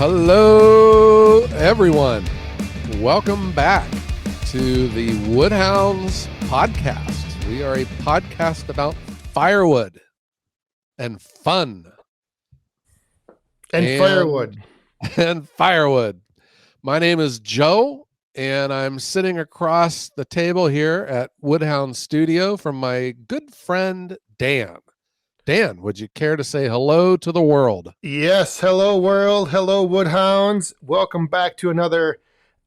Hello, everyone. Welcome back to the Woodhounds Podcast. We are a podcast about firewood and fun. And firewood. And firewood. My name is Joe, and I'm sitting across the table here at Woodhounds Studio from my good friend, Dan. Dan, would you care to say hello to the world? Yes. Hello, world. Hello, Woodhounds. Welcome back to another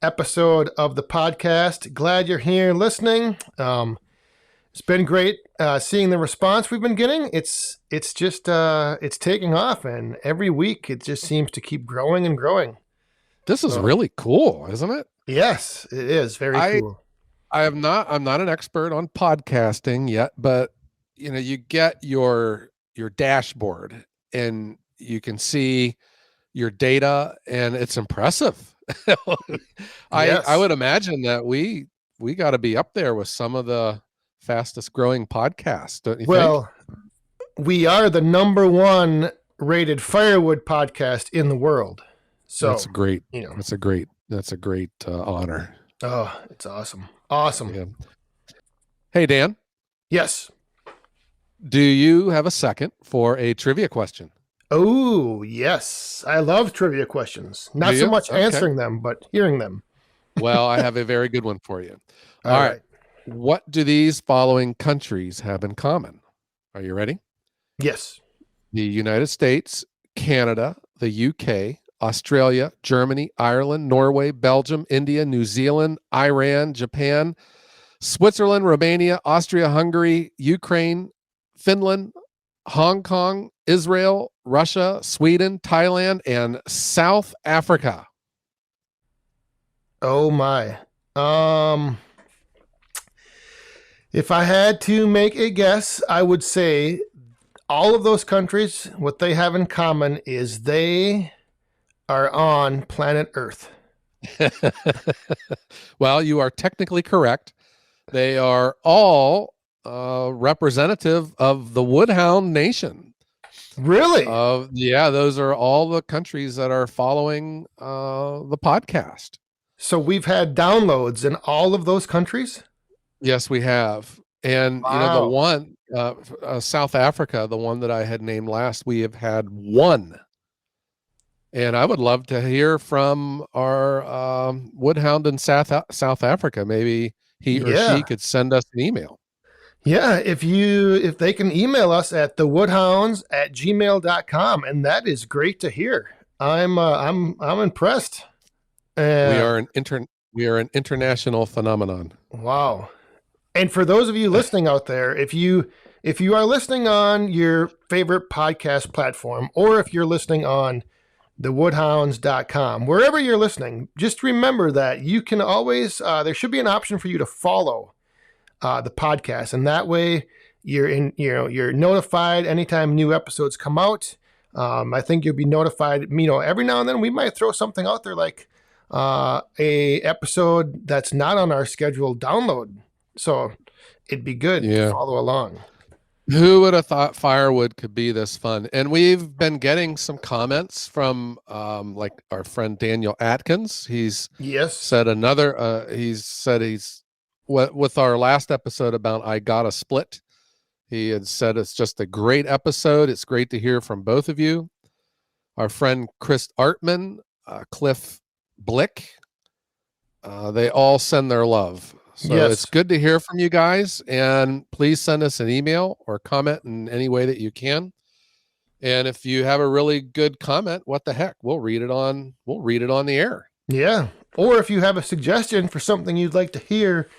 episode of the podcast. Glad you're here listening. It's been great seeing the response we've been getting. It's taking off, and every week it just seems to keep growing and growing. This is really cool, isn't it? Yes, it is very cool. I'm not an expert on podcasting yet, but you get your dashboard and you can see your data, and it's impressive. I would imagine that we got to be up there with some of the fastest growing podcasts, don't you think? We are the number one rated firewood podcast in the world. So that's great. That's a great honor. Oh, it's awesome. Awesome. Yeah. Hey, Dan. Yes. Do you have a second for a trivia question? Oh, yes. I love trivia questions. Not so much answering them, but hearing them. Well, I have a very good one for you. All right. What do these following countries have in common? Are you ready? Yes. The United States, Canada, the UK, Australia, Germany, Ireland, Norway, Belgium, India, New Zealand, Iran, Japan, Switzerland, Romania, Austria, Hungary, Ukraine, Finland, Hong Kong, Israel, Russia, Sweden, Thailand, and South Africa. Oh my. If I had to make a guess, I would say all of those countries, what they have in common is they are on planet Earth. Well, you are technically correct. They are all representative of the Woodhound Nation. Really? Yeah, those are all the countries that are following the podcast. So we've had downloads in all of those countries? Yes, we have. And the one South Africa, the one that I had named last, we have had one. And I would love to hear from our Woodhound in South Africa. Maybe he or she could send us an email. Yeah, if they can email us at thewoodhounds@gmail.com, and that is great to hear. I'm impressed. We are an international phenomenon. Wow. And for those of you listening out there, if you are listening on your favorite podcast platform, or if you're listening on thewoodhounds.com, wherever you're listening, just remember that you can always there should be an option for you to follow the podcast, and that way you're notified anytime new episodes come out. I think you'll be notified. Every now and then we might throw something out there like a episode that's not on our scheduled download, so it'd be good to follow along. Who would have thought firewood could be this fun? And we've been getting some comments from like our friend Daniel Atkins. He's said with our last episode about I Got a Split, he had said it's just a great episode. It's great to hear from both of you. Our friend Chris Artman, Cliff Blick, they all send their love. So it's good to hear from you guys, and please send us an email or comment in any way that you can. And if you have a really good comment, what the heck, we'll read it on the air. Yeah. Or if you have a suggestion for something you'd like to hear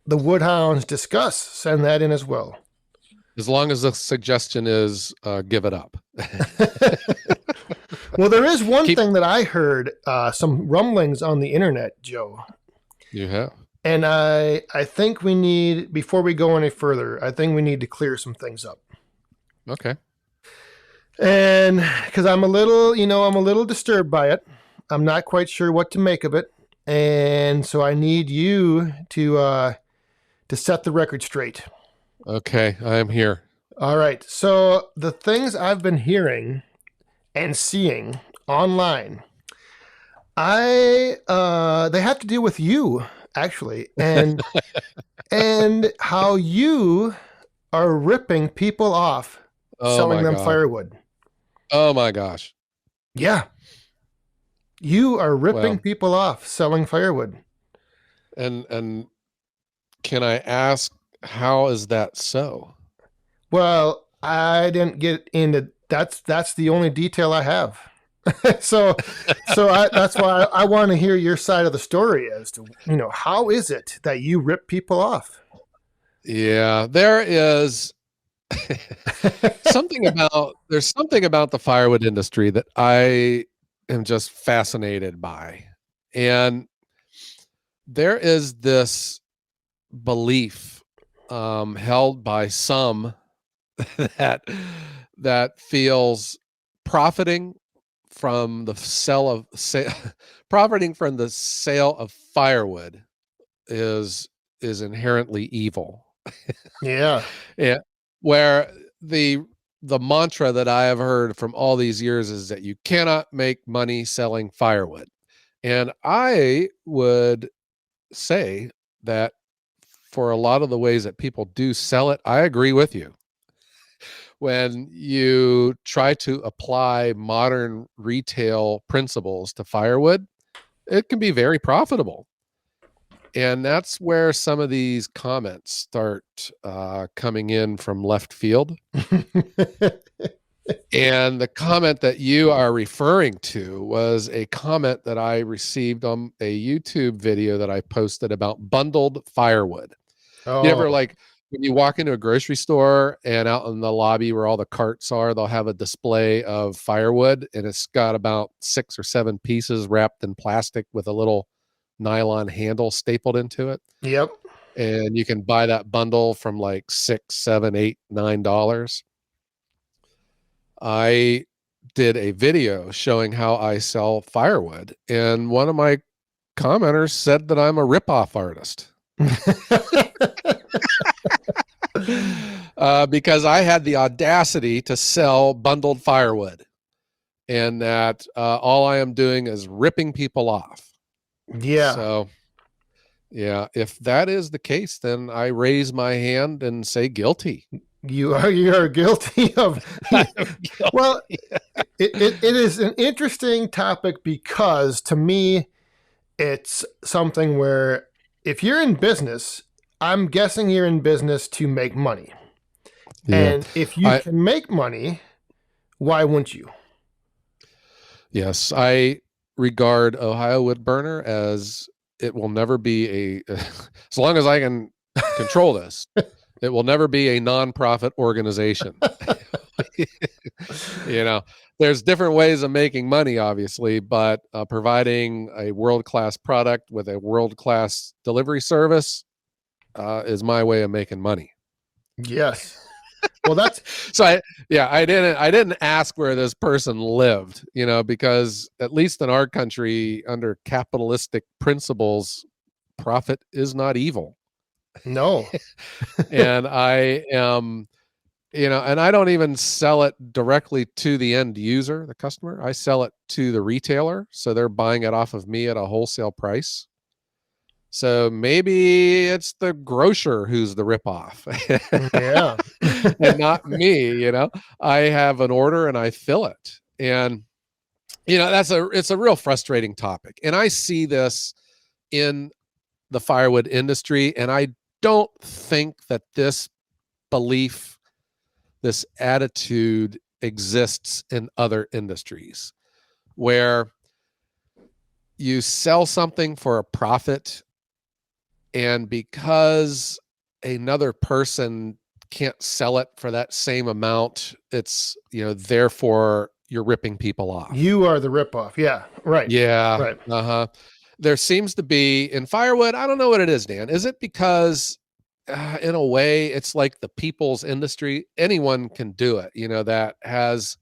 the Woodhounds discuss, send that in as well. As long as the suggestion is give it up. Well, there is one thing that I heard, some rumblings on the internet, Joe. You have? And I think we need, before we go any further, I think we need to clear some things up. Okay. And because I'm a little disturbed by it. I'm not quite sure what to make of it. And so I need you to set the record straight. Okay, I am here. All right. So the things I've been hearing and seeing online They have to do with you, actually, and how you are ripping people off Oh selling my them God. firewood. Oh my gosh. Yeah. You are ripping Well, people off selling firewood. and can I ask, how is that so? Well, I didn't get into that's the only detail I have. so that's why I want to hear your side of the story as to, how is it that you rip people off? Yeah, there is there's something about the firewood industry that I am just fascinated by. And there is this belief held by some that feels profiting from the profiting from the sale of firewood is inherently evil. Yeah. Yeah, where the mantra that I have heard from all these years is that you cannot make money selling firewood. And I would say that for a lot of the ways that people do sell it, I agree with you. When you try to apply modern retail principles to firewood, it can be very profitable. And that's where some of these comments start coming in from left field. And the comment that you are referring to was a comment that I received on a YouTube video that I posted about bundled firewood. You ever, Oh, like, when you walk into a grocery store and out in the lobby where all the carts are, they'll have a display of firewood and it's got about 6 or 7 pieces wrapped in plastic with a little nylon handle stapled into it. yep. And you can buy that bundle from like $6, $7, $8, $9. I did a video showing how I sell firewood, and one of my commenters said that I'm a ripoff artist. Because I had the audacity to sell bundled firewood, and that all I am doing is ripping people off. Yeah. So, yeah, if that is the case, then I raise my hand and say guilty. You are guilty of. Guilty. Well, it is an interesting topic because to me, it's something where if you're in business, I'm guessing you're in business to make money. Yeah. And if you can make money, why wouldn't you? Yes, I regard Ohio Wood Burner as it will never be as long as I can control this, it will never be a nonprofit organization. You know, there's different ways of making money, obviously, but providing a world-class product with a world-class delivery service is my way of making money. Yes. Well, that's So I didn't ask where this person lived, because at least in our country, under capitalistic principles, profit is not evil. no. And I am, and I don't even sell it directly to the end user, the customer. I sell it to the retailer, so they're buying it off of me at a wholesale price. So maybe it's the grocer who's the ripoff. Yeah. And not me. I have an order and I fill it. And it's a real frustrating topic. And I see this in the firewood industry, and I don't think that this belief, this attitude exists in other industries where you sell something for a profit, and because another person can't sell it for that same amount, it's, therefore you're ripping people off. You are the ripoff. Yeah. Right. Yeah. Right. Uh-huh. There seems to be in firewood, I don't know what it is, Dan. Is it because in a way it's like the people's industry? Anyone can do it, that has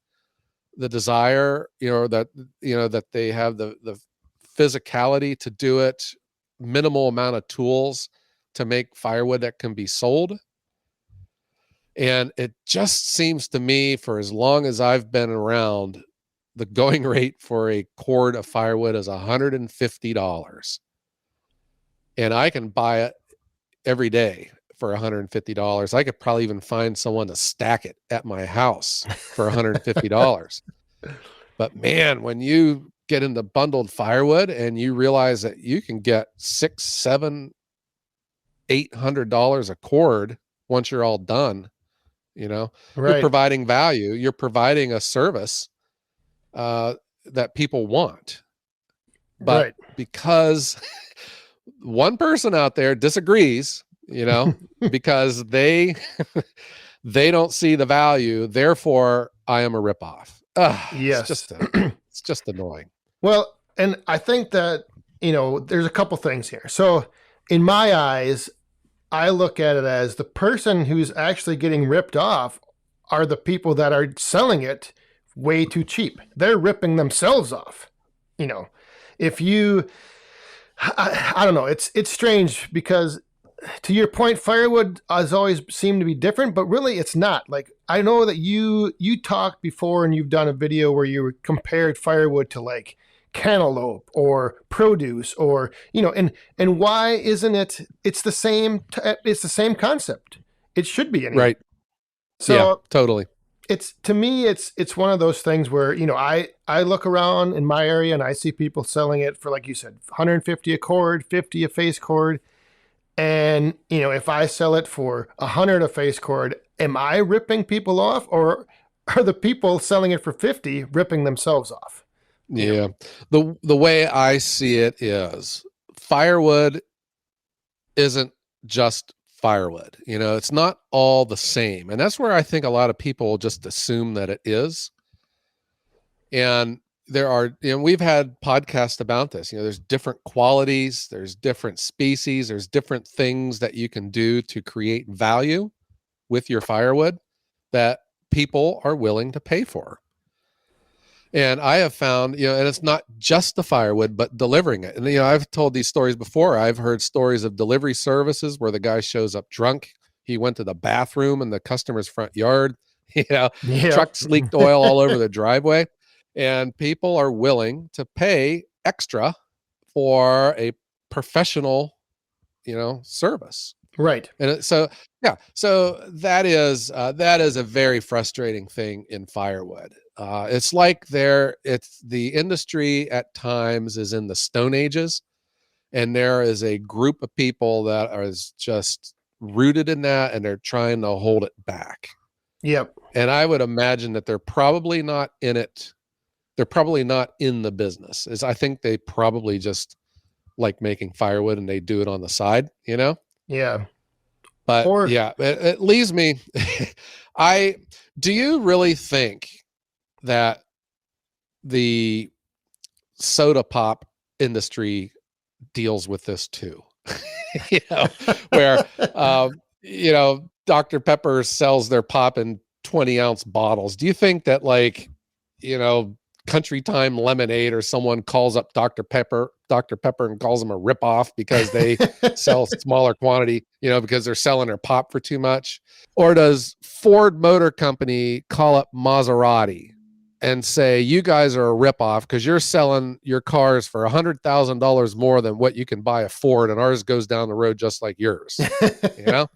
the desire, that they have the physicality to do it, minimal amount of tools to make firewood that can be sold. And it just seems to me, for as long as I've been around, the going rate for a cord of firewood is $150. And I can buy it every day for $150. I could probably even find someone to stack it at my house for $150. But man, when you get into bundled firewood and you realize that you can get $600, $700, $800 a cord once you're all done, you're providing value, you're providing a service that people want. But because one person out there disagrees, because they don't see the value, therefore I am a ripoff. Yes. It's just annoying. Well, and I think that, there's a couple things here. So in my eyes, I look at it as the person who's actually getting ripped off are the people that are selling it way too cheap. They're ripping themselves off. If you, I don't know, it's strange because to your point, firewood has always seemed to be different, but really it's not. Like, I know that you talked before and you've done a video where you compared firewood to like cantaloupe or produce or, and why isn't it, it's the same concept. It should be anyway. Right. So yeah, totally. To me, it's one of those things where, I look around in my area and I see people selling it for, like you said, 150 a cord, 50 a face cord. And, if I sell it for 100 a face cord, am I ripping people off, or are the people selling it for 50 ripping themselves off? Yeah. The way I see it is firewood isn't just firewood. It's not all the same. And that's where I think a lot of people just assume that it is. And there are, we've had podcasts about this, there's different qualities, there's different species, there's different things that you can do to create value with your firewood that people are willing to pay for. And I have found, and it's not just the firewood, but delivering it. And, I've told these stories before. I've heard stories of delivery services where the guy shows up drunk. He went to the bathroom in the customer's front yard, trucks leaked oil all over the driveway. And people are willing to pay extra for a professional, service. Right. And so that is a very frustrating thing in firewood. It's like the industry at times is in the Stone Ages, and there is a group of people that is just rooted in that, and they're trying to hold it back. Yep. And I would imagine that they're probably not in it. They're probably not in the business. I think they probably just like making firewood and they do it on the side, Yeah. But it leaves me. Do you really think that the soda pop industry deals with this too? Where, Dr. Pepper sells their pop in 20-ounce bottles. Do you think that Country Time Lemonade or someone calls up Dr. Pepper and calls them a ripoff because they sell smaller quantity, because they're selling their pop for too much? Or does Ford Motor Company call up Maserati and say, you guys are a ripoff because you're selling your cars for $100,000 more than what you can buy a Ford, and ours goes down the road just like yours, But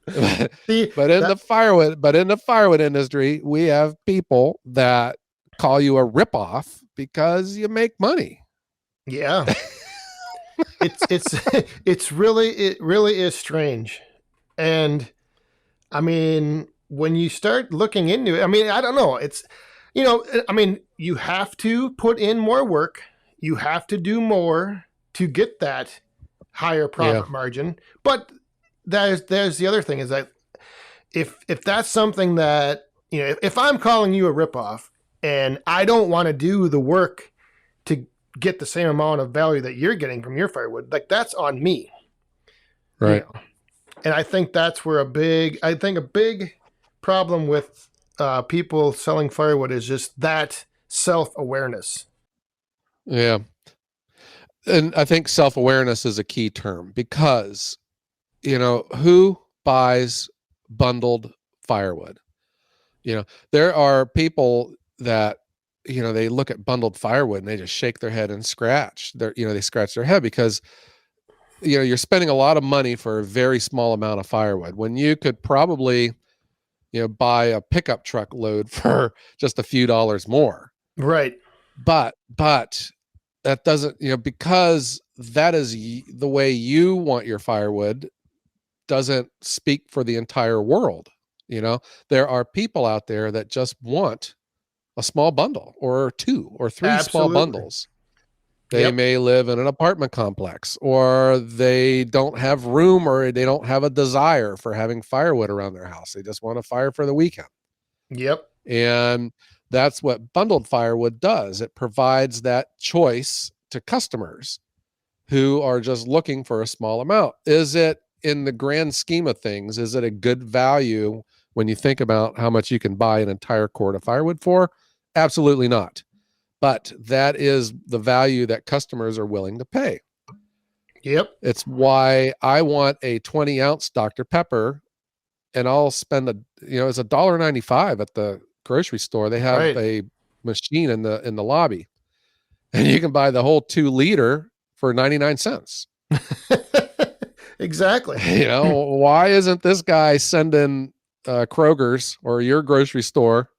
in the firewood industry, we have people that call you a ripoff because you make money. Yeah. it really is strange. And I mean, when you start looking into it, I don't know. It's, you have to put in more work. You have to do more to get that higher profit margin. But there's the other thing is that if that's something that, if I'm calling you a ripoff, and I don't want to do the work to get the same amount of value that you're getting from your firewood, like, that's on me. Right. And I think that's where a big problem with people selling firewood is just that self-awareness. Yeah. And I think self-awareness is a key term because, who buys bundled firewood? There are people that, they look at bundled firewood and they just shake their head and scratch they scratch their head because, you're spending a lot of money for a very small amount of firewood when you could probably, buy a pickup truck load for just a few dollars more. Right. But that doesn't, because that is the way you want your firewood, doesn't speak for the entire world. There are people out there that just want a small bundle or 2 or 3 Absolutely. small bundles. They may live in an apartment complex, or they don't have room, or they don't have a desire for having firewood around their house. They just want a fire for the weekend. Yep. And that's what bundled firewood does. It provides that choice to customers who are just looking for a small amount. Is it, in the grand scheme of things, is it a good value when you think about how much you can buy an entire cord of firewood for? Absolutely not. But that is the value that customers are willing to pay. Yep. It's why I want a 20-ounce Dr. Pepper, and I'll spend it's $1.95 at the grocery store. They have a machine in the lobby, and you can buy the whole 2-liter for 99 cents. Exactly. Why isn't this guy sending Kroger's or your grocery store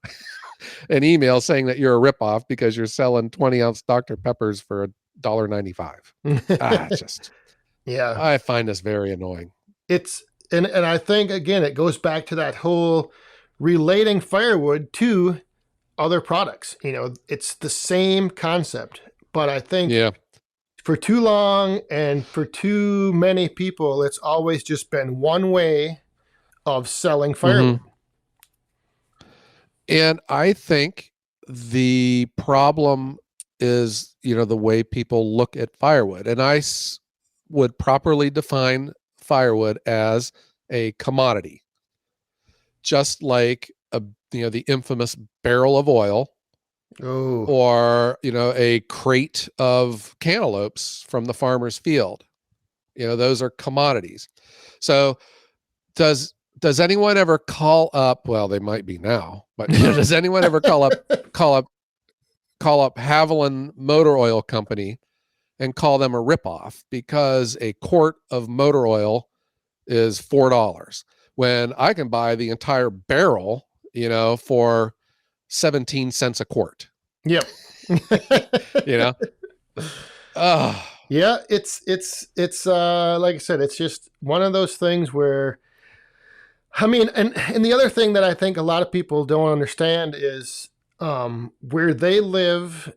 an email saying that you're a ripoff because you're selling 20-ounce Dr. Peppers for $1.95? Yeah. I find this very annoying. And I think, again, it goes back to that whole relating firewood to other products. It's the same concept, but I think for too long and for too many people, it's always just been one way of selling firewood. Mm-hmm. And I think the problem is, the way people look at firewood. And I would properly define firewood as a commodity, just like the infamous barrel of oil, or a crate of cantaloupes from the farmer's field. Those are commodities. So does anyone ever call up? Well, they might be now, but does anyone ever call up Haviland Motor Oil Company and call them a ripoff because a quart of motor oil is $4 when I can buy the entire barrel, for 17 cents a quart? Yep. Yeah, it's like I said, it's just one of those things where, and the other thing that I think a lot of people don't understand is where they live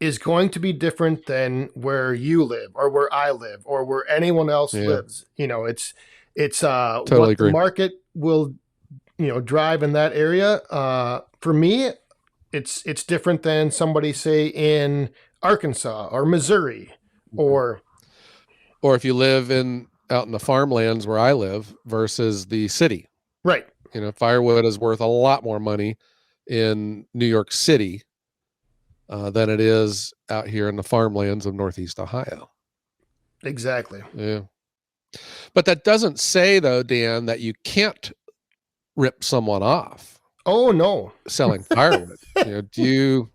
is going to be different than where you live or where I live or where anyone else lives. It's totally what agree. The market will, drive in that area. For me, it's different than somebody, say, in Arkansas or Missouri, or if you live out in the farmlands where I live versus the city. Right. Firewood is worth a lot more money in New York City than it is out here in the farmlands of Northeast Ohio. Exactly. Yeah. But that doesn't say, though, Dan, that you can't rip someone off. Oh, no. Selling firewood. Do you,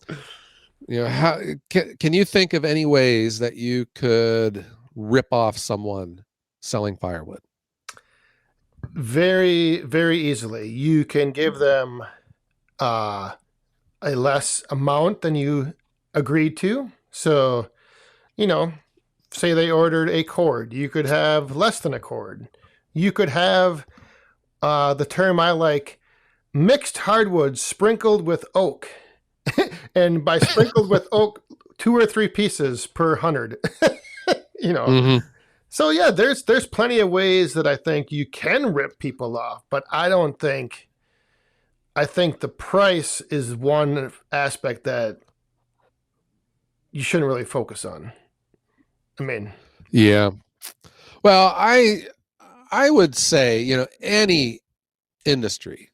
how can you think of any ways that you could rip off someone selling firewood? Very, very easily. You can give them a less amount than you agreed to. So, say they ordered a cord. You could have less than a cord. You could have the term I like, mixed hardwood sprinkled with oak. And by sprinkled with oak, 2 or 3 pieces per 100. Mm-hmm. So yeah, there's plenty of ways that I think you can rip people off, but I think the price is one aspect that you shouldn't really focus on. Yeah. Well, I would say, any industry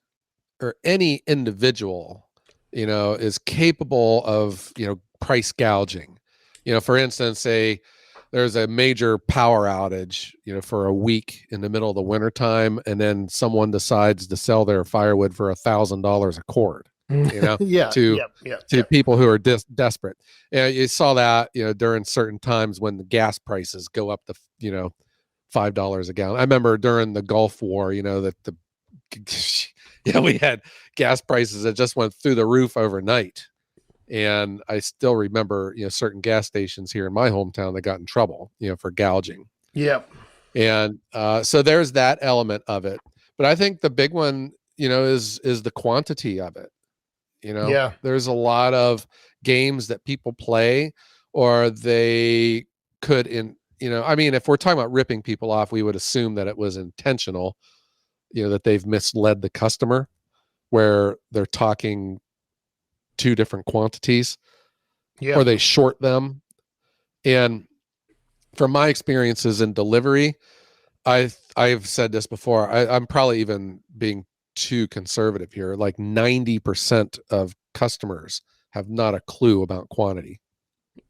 or any individual, is capable of, price gouging. For instance, there's a major power outage, for a week in the middle of the wintertime, and then someone decides to sell their firewood for $1,000 a cord. Yeah, to yeah. people who are desperate. And you saw that, during certain times when the gas prices go up to, $5 a gallon. I remember during the Gulf War, that we had gas prices that just went through the roof overnight. And I still remember, certain gas stations here in my hometown that got in trouble, for gouging. Yep. And so there's that element of it. But I think the big one, is the quantity of it. Yeah. There's a lot of games that people play, or they could if we're talking about ripping people off, we would assume that it was intentional, that they've misled the customer, where they're talking two different quantities, or they short them. And from my experiences in delivery, I've said this before, I'm probably even being too conservative here. Like 90% of customers have not a clue about quantity.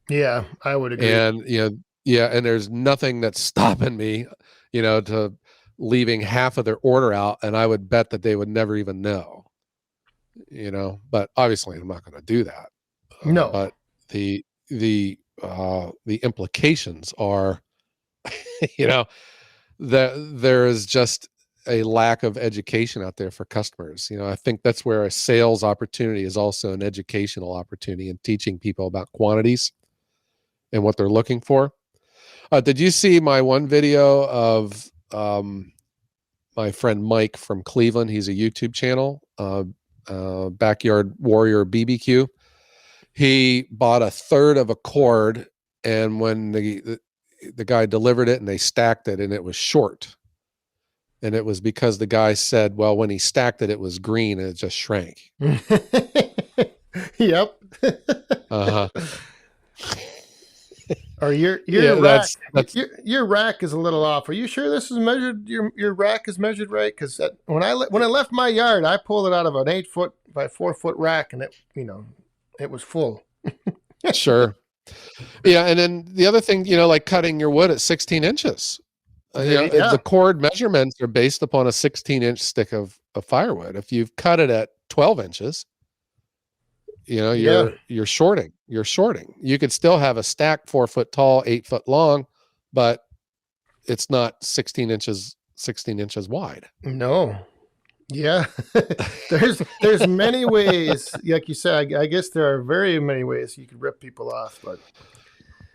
Yeah, I would agree. And, and there's nothing that's stopping me, to leaving half of their order out. And I would bet that they would never even know, but obviously I'm not going to do that. No. But the implications are, that there is just a lack of education out there for customers. I think that's where a sales opportunity is also an educational opportunity, in teaching people about quantities and what they're looking for. Did you see my one video of my friend Mike from Cleveland? He's a YouTube channel, Backyard Warrior BBQ. He bought a third of a cord, and when the guy delivered it and they stacked it, and it was short. And it was because the guy said, well, when he stacked it, it was green and it just shrank. Yep. Uh-huh. Or your rack, your rack is a little off. Are you sure this is measured? Your rack is measured right? Because when I left my yard, I pulled it out of an 8-foot by 4-foot rack, and it was full. Sure. Yeah, and then the other thing, like cutting your wood at 16 inches. The cord measurements are based upon a 16-inch stick of firewood. If you've cut it at 12 inches, you're shorting. You're shorting. You could still have a stack 4 foot tall, 8 foot long, but it's not 16 inches wide. No. Yeah. there's many ways, like you said. I guess there are very many ways you could rip people off. But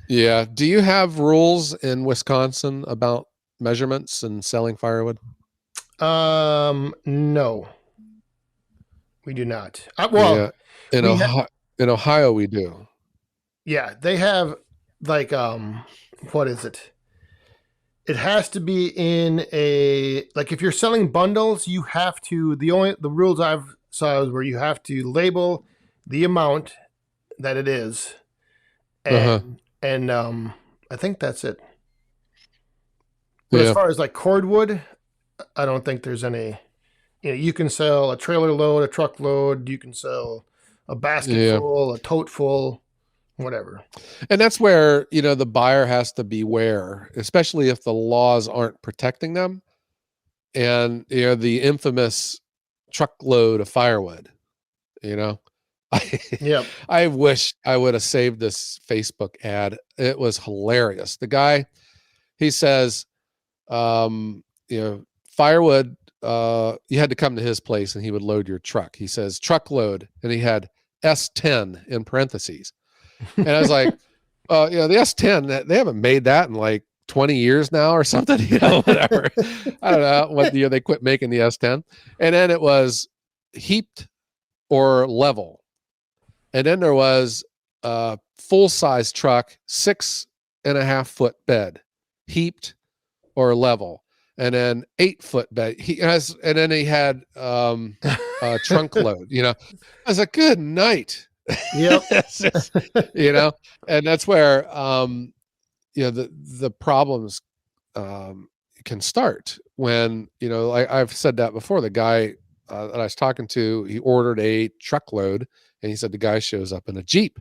yeah, do you have rules in Wisconsin about measurements and selling firewood? No, we do not. In Ohio we do. Yeah, they have like what is it? It has to be in a, like, if you're selling bundles, you have to, the rules I've saw is where you have to label the amount that it is, and I think that's it. But as far as like cordwood, I don't think there's any. You can sell a trailer load, a truck load. You can sell a basket full, a tote full, whatever. And that's where, the buyer has to beware, especially if the laws aren't protecting them. And, the infamous truckload of firewood, I wish I would have saved this Facebook ad. It was hilarious. The guy, he says, firewood, you had to come to his place and he would load your truck. He says truckload, and he had S10 in parentheses. And I was like, the S10, they haven't made that in like 20 years now or something, whatever. I don't know what year they quit making the S10. And then it was heaped or level. And then there was a full-size truck, 6.5 foot bed, heaped or level. And then 8-foot bed. And then he had a trunk load. I was like, good night. Yep. And that's where the problems can start when, I've said that before. The guy that I was talking to, he ordered a truckload, and he said the guy shows up in a Jeep.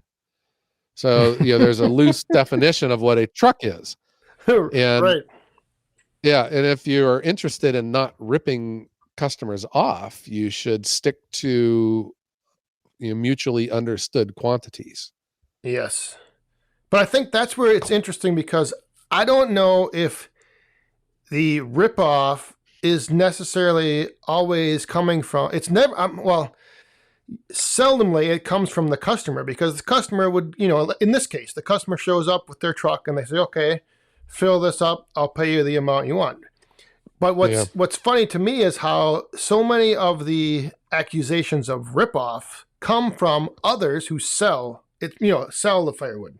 So there's a loose definition of what a truck is. And right. Yeah, and if you're interested in not ripping customers off, you should stick to mutually understood quantities. Yes. But I think that's where it's interesting, because I don't know if the ripoff is necessarily always coming from, it's never, well, seldomly it comes from the customer, because the customer would, in this case, the customer shows up with their truck and they say, okay, fill this up, I'll pay you the amount you want. But what's funny to me is how so many of the accusations of ripoff come from others who sell it, sell the firewood.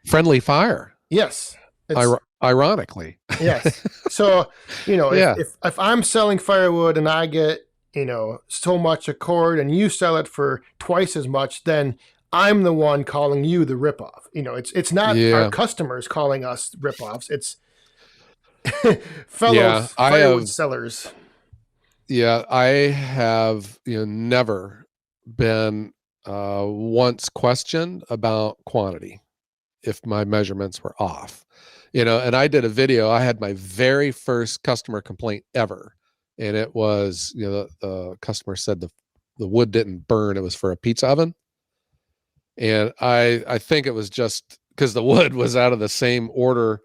Friendly Fire. Yes. Ironically. Yes. So, if I'm selling firewood and I get, so much a cord and you sell it for twice as much, then I'm the one calling you the ripoff. It's not our customers calling us ripoffs. It's fellow firewood sellers. Yeah, I have never been once questioned about quantity if my measurements were off. And I did a video. I had my very first customer complaint ever, and it was the customer said the wood didn't burn. It was for a pizza oven, and I think it was just because the wood was out of the same order.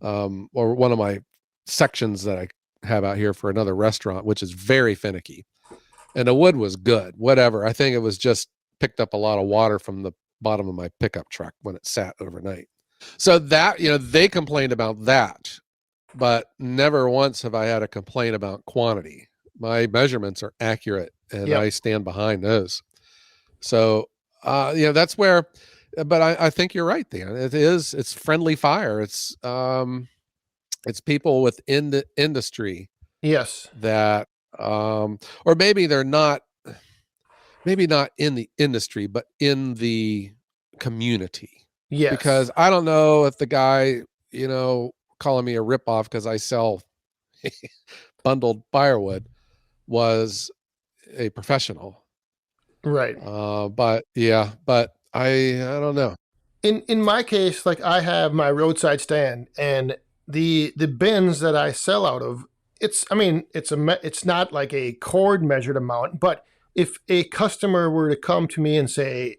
Or one of my sections that I have out here for another restaurant, which is very finicky, and the wood was good, whatever. I think it was just picked up a lot of water from the bottom of my pickup truck when it sat overnight. So that, they complained about that, but never once have I had a complaint about quantity. My measurements are accurate and I stand behind those. So, that's where, but I think you're right, Dan. It's friendly fire. It's people within the industry. Yes. That, or maybe they're not, maybe not in the industry, but in the community. Yes. Because I don't know if the guy, calling me a ripoff because I sell bundled firewood was a professional. Right. But I don't know. In my case, like, I have my roadside stand, and the bins that I sell out of, it's not like a cord measured amount, but if a customer were to come to me and say,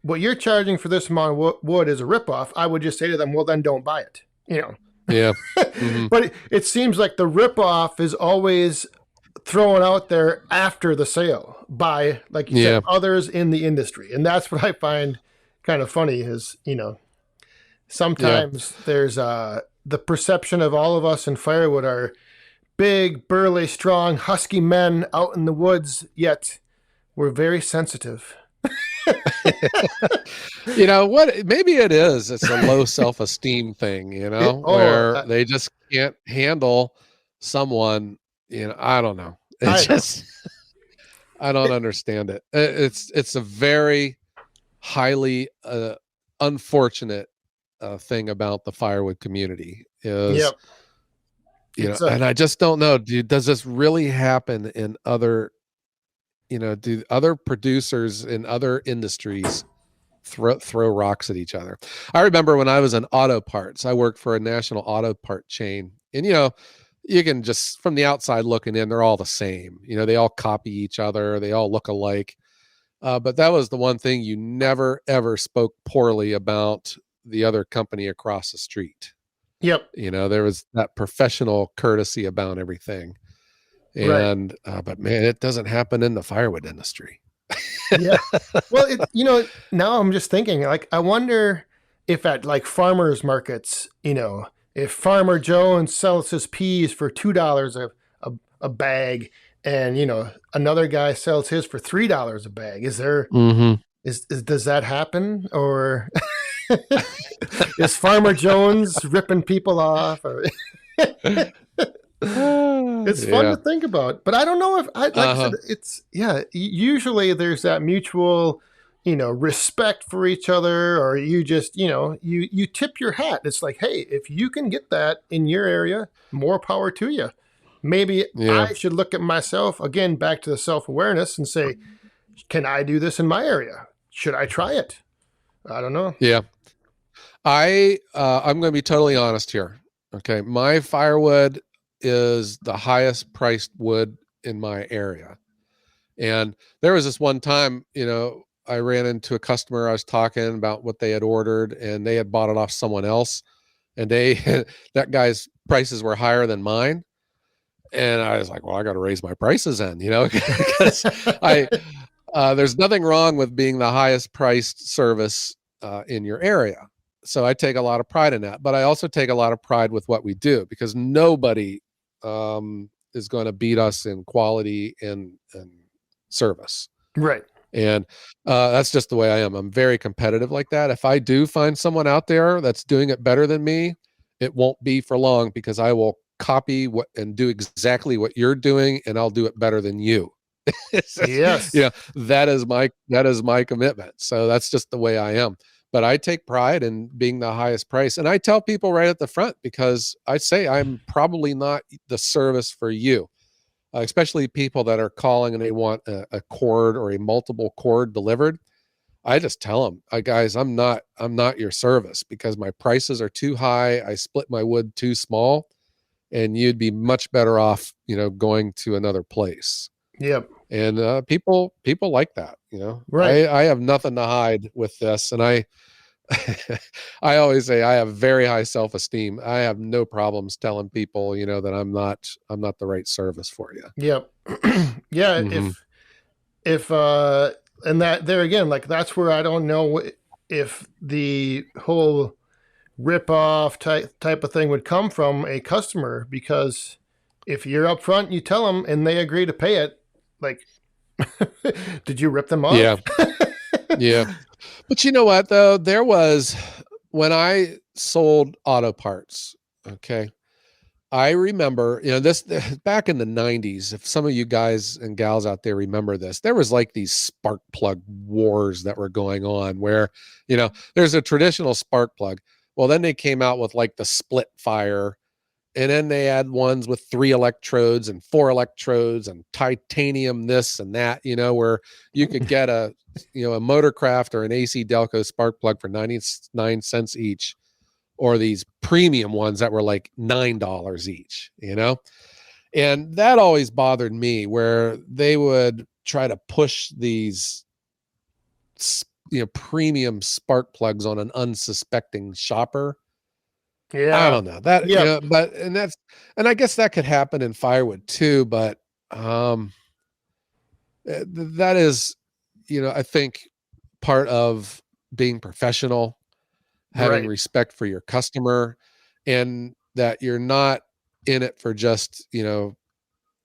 what you're charging for this amount of wood is a ripoff, I would just say to them, well, then don't buy it. Yeah. Mm-hmm. But it seems like the ripoff is always thrown out there after the sale by, like you said, others in the industry. And that's what I find kind of funny is, sometimes there's the perception of all of us in firewood are big, burly, strong, husky men out in the woods, yet we're very sensitive. What? Maybe it is. It's a low self-esteem thing, where they just can't handle someone. I don't know. I don't understand it. It's a very highly unfortunate thing about the firewood community. And I just don't know. Does this really happen in other? Do other producers in other industries throw rocks at each other? I remember when I was in auto parts, I worked for a national auto part chain, and you can just from the outside looking in, they're all the same. They all copy each other. They all look alike. But that was the one thing you never, ever spoke poorly about the other company across the street. Yep. There was that professional courtesy about everything. And, but man, it doesn't happen in the firewood industry. Yeah. Well, now I'm just thinking, like, I wonder if at like farmers markets, if Farmer Jones sells his peas for $2 a bag, and, another guy sells his for $3 a bag. Is there, does that happen? Or is Farmer Jones ripping people off? Or it's fun to think about, but I don't know if I said, it's usually there's that mutual, respect for each other, or you just, you tip your hat. It's like, hey, if you can get that in your area, more power to you. Maybe I should look at myself again, back to the self-awareness, and say, can I do this in my area? Should I try it? I don't know. Yeah. I'm going to be totally honest here. Okay. My firewood is the highest priced wood in my area. And there was this one time, I ran into a customer. I was talking about what they had ordered, and they had bought it off someone else, and that guy's prices were higher than mine. And I was like, well, I got to raise my prices then, because there's nothing wrong with being the highest priced service in your area. So I take a lot of pride in that, but I also take a lot of pride with what we do, because nobody is going to beat us in quality and service. Right. And that's just the way I am. I'm very competitive like that. If I do find someone out there that's doing it better than me, it won't be for long, because I will copy and do exactly what you're doing, and I'll do it better than you. Yes. That is my commitment. So that's just the way I am. But I take pride in being the highest price. And I tell people right at the front, because I say I'm probably not the service for you. Especially people that are calling and they want a cord or a multiple cord delivered. I just tell them, guys, I'm not your service, because my prices are too high. I split my wood too small, and you'd be much better off, going to another place. Yep. And people like that, Right. I have nothing to hide with this. And I always say I have very high self-esteem. I have no problems telling people, that I'm not the right service for you. Yep. Yeah. Mm-hmm. If and that there again, like, that's where I don't know if the whole rip-off type of thing would come from a customer, because if you're upfront, you tell them and they agree to pay it, like, did you rip them off? Yeah. Yeah. But you know what, though? There was, when I sold auto parts, okay, I remember, this back in the 90s, if some of you guys and gals out there remember this, there was like these spark plug wars that were going on where, there's a traditional spark plug. Well, then they came out with like the split fire, and then they had ones with 3 electrodes and 4 electrodes and titanium this and that, where you could get a Motorcraft or an AC Delco spark plug for 99 cents each, or these premium ones that were like $9 each, and that always bothered me, where they would try to push these, premium spark plugs on an unsuspecting shopper. Yeah. I don't know that, and I guess that could happen in firewood too, but that is, I think part of being professional, having Right. respect for your customer, and that you're not in it for just,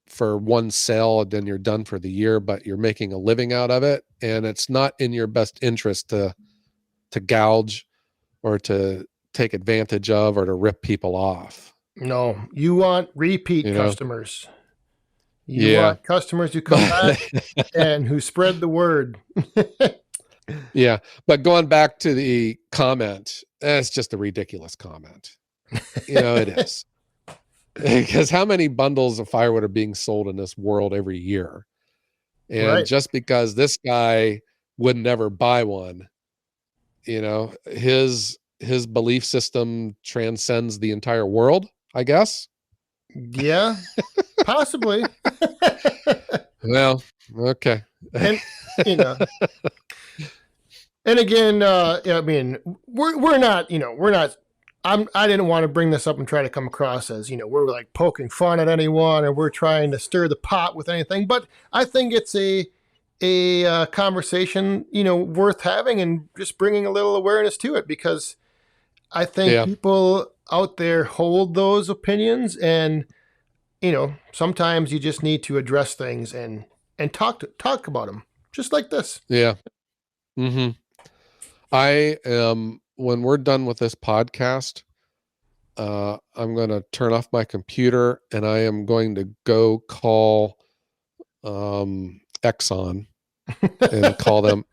for one sale and then you're done for the year, but you're making a living out of it. And it's not in your best interest to gouge or to take advantage of or to rip people off. No, you want repeat customers. You Yeah. want customers who come back and who spread the word. Yeah. But going back to the comment, it's just a ridiculous comment. It is. Because how many bundles of firewood are being sold in this world every year? And Right. just because this guy would never buy one, his belief system transcends the entire world, I guess. Yeah, possibly. Well, okay. And and again, I mean, we're not, I didn't want to bring this up and try to come across as, we're like poking fun at anyone or we're trying to stir the pot with anything. But I think it's a conversation, worth having, and just bringing a little awareness to it, because I think people out there hold those opinions, and, sometimes you just need to address things and talk about them, just like this. Yeah. Mm-hmm. I am, when we're done with this podcast, I'm going to turn off my computer and I am going to go call Exxon and call them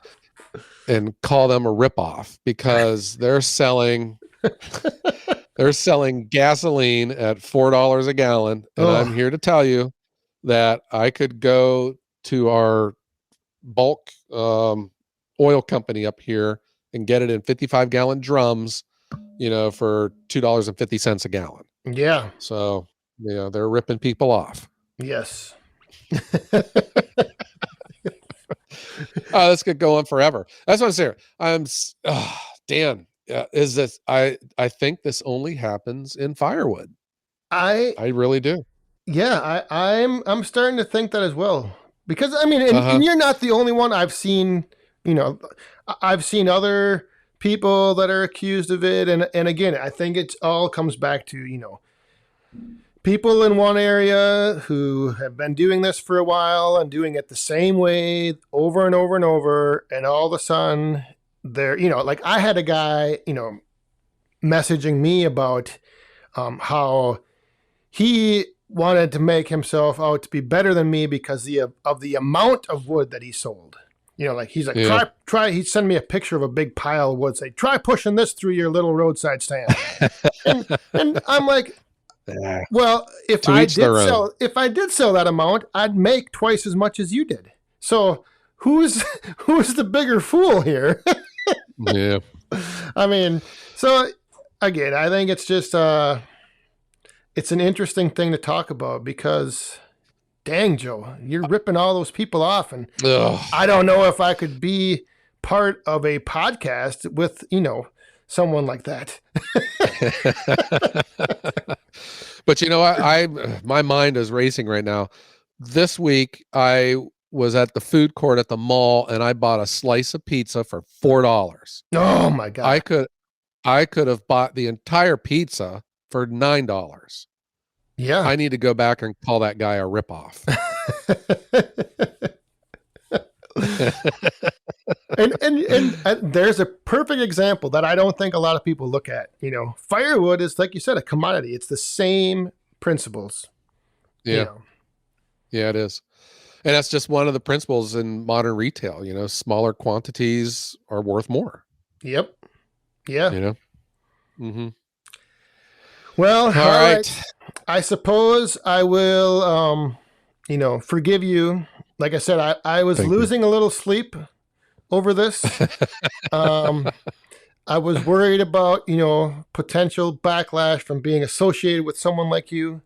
a ripoff, because they're selling gasoline at $4 a gallon. And I'm here to tell you that I could go to our bulk oil company up here and get it in 55-gallon drums, for $2.50 a gallon. Yeah. So, they're ripping people off. Yes. Oh, this could go on forever. That's what I'm saying. Dan, is this? I think this only happens in firewood. I really do. Yeah, I'm starting to think that as well. Because I mean, and you're not the only one. I've seen, I've seen other people that are accused of it, and again, I think it all comes back to people in one area who have been doing this for a while and doing it the same way over and over and over, and all of a sudden they're like I had a guy messaging me about how he wanted to make himself out to be better than me because of the amount of wood that he sold. Like he's like, try. He sent me a picture of a big pile of wood. Say, try pushing this through your little roadside stand. and I'm like, well, if I did sell that amount, I'd make twice as much as you did. So who's the bigger fool here? Yeah. I mean, so again, I think it's just it's an interesting thing to talk about because, dang, Joe, you're ripping all those people off, and I don't know if I could be part of a podcast with someone like that. But my mind is racing right now. This week I was at the food court at the mall and I bought a slice of pizza for $4. Oh my God. I could have bought the entire pizza for $9. Yeah. I need to go back and call that guy a ripoff. and there's a perfect example that I don't think a lot of people look at. Firewood is, like you said, a commodity. It's the same principles. Yeah. Yeah, it is. And that's just one of the principles in modern retail. Smaller quantities are worth more. Yep. Yeah. Mm-hmm. Well, all right. I suppose I will, forgive you. Like I said, I was losing a little sleep over this. I was worried about, potential backlash from being associated with someone like you.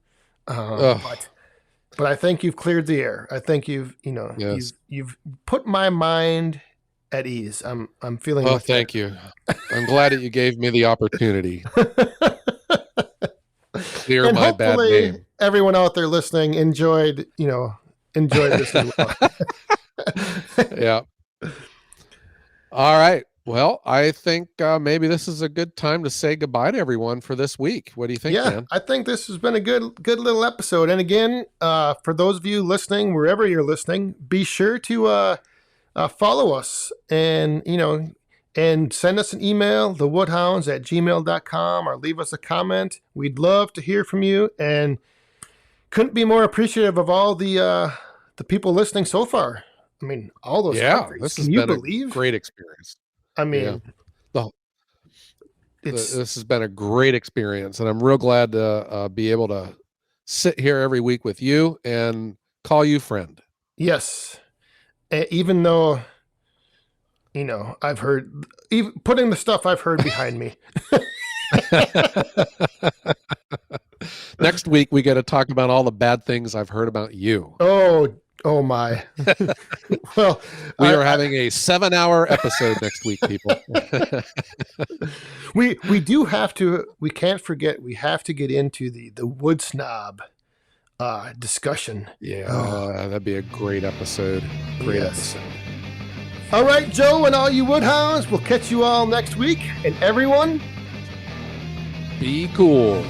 But I think you've cleared the air. I think you've put my mind at ease. I'm feeling. Oh, thank you. I'm glad that you gave me the opportunity. Clear my bad name. Everyone out there listening enjoyed this as well. Yeah. All right. Well, I think maybe this is a good time to say goodbye to everyone for this week. What do you think, man? I think this has been a good little episode. And again, for those of you listening, wherever you're listening, be sure to follow us and send us an email, thewoodhounds@gmail.com, or leave us a comment. We'd love to hear from you, and couldn't be more appreciative of all the people listening so far. I mean, all those countries. This has been a great experience. I mean, this has been a great experience, and I'm real glad to be able to sit here every week with you and call you friend. Yes. Even though, I've heard, even putting the stuff I've heard behind me. Next week, we got to talk about all the bad things I've heard about you. Oh my. Well, we are having a 7-hour episode next week, people. we can't forget, we have to get into the wood snob discussion. Yeah, that'd be a great episode. Episode. All right, Joe, and all you Woodhounds, we'll catch you all next week. And everyone, be cool.